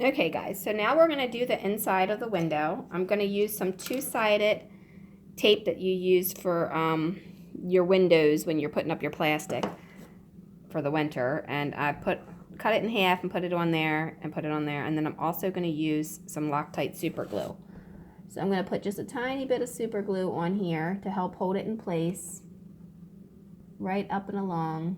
Okay guys, so now we're going to do the inside of the window. I'm going to use some two-sided tape that you use for your windows when you're putting up your plastic for the winter. And I cut it in half and put it on there and put it on there. And then I'm also going to use some Loctite super glue. So I'm going to put just a tiny bit of super glue on here to help hold it in place right up and along.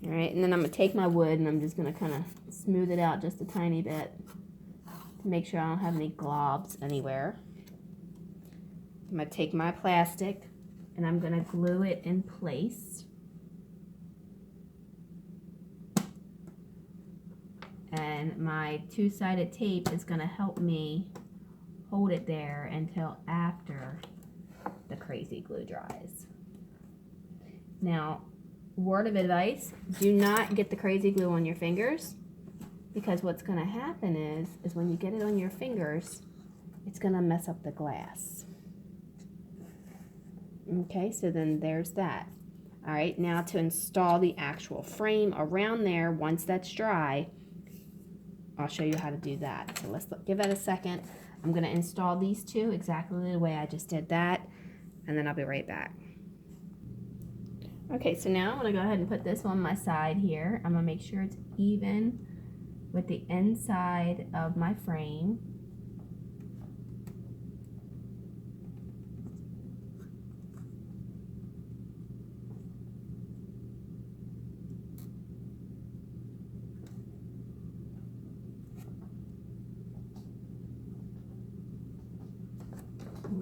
All right, and then I'm going to take my wood and I'm just going to kind of smooth it out just a tiny bit to make sure I don't have any globs anywhere. I'm going to take my plastic and I'm going to glue it in place. And my two-sided tape is going to help me hold it there until after the crazy glue dries. Now, word of advice, do not get the crazy glue on your fingers, because what's going to happen is when you get it on your fingers, it's going to mess up the glass. Okay, so then there's that. All right, now to install the actual frame around there, once that's dry, I'll show you how to do that. So let's give that a second. I'm going to install these two exactly the way I just did that, and then I'll be right back. Okay, so now I'm going to go ahead and put this on my side here. I'm going to make sure it's even with the inside of my frame.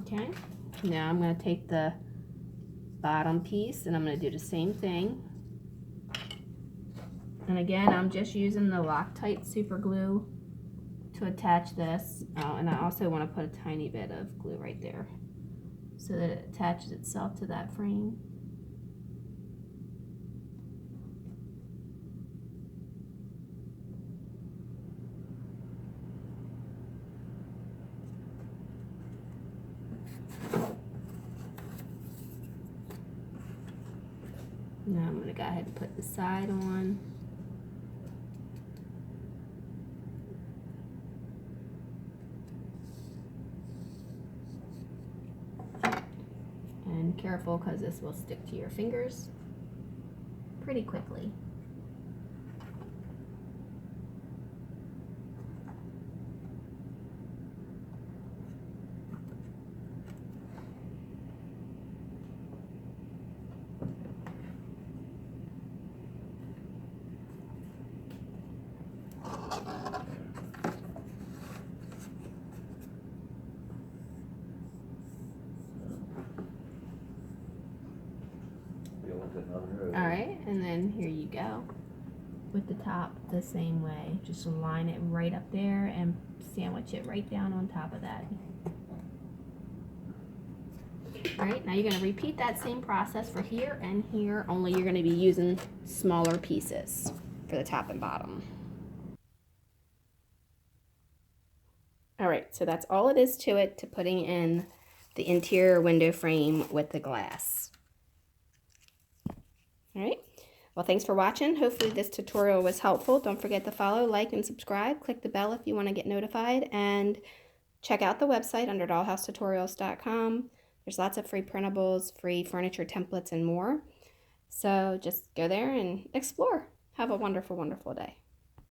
Okay, now I'm going to take the bottom piece and I'm going to do the same thing. And again, I'm just using the Loctite super glue to attach this. Oh, and I also want to put a tiny bit of glue right there so that it attaches itself to that frame. Now I'm going to go ahead and put the side on. And careful, because this will stick to your fingers pretty quickly. All right, and then here you go with the top the same way. Just line it right up there and sandwich it right down on top of that. All right, now you're going to repeat that same process for here and here, only you're going to be using smaller pieces for the top and bottom. All right, so that's all it is to it, to putting in the interior window frame with the glass. All right, well, thanks for watching. Hopefully this tutorial was helpful. Don't forget to follow, like, and subscribe. Click the bell if you want to get notified, and check out the website under dollhousetutorials.com. There's lots of free printables, free furniture templates, and more. So just go there and explore. Have a wonderful, wonderful day.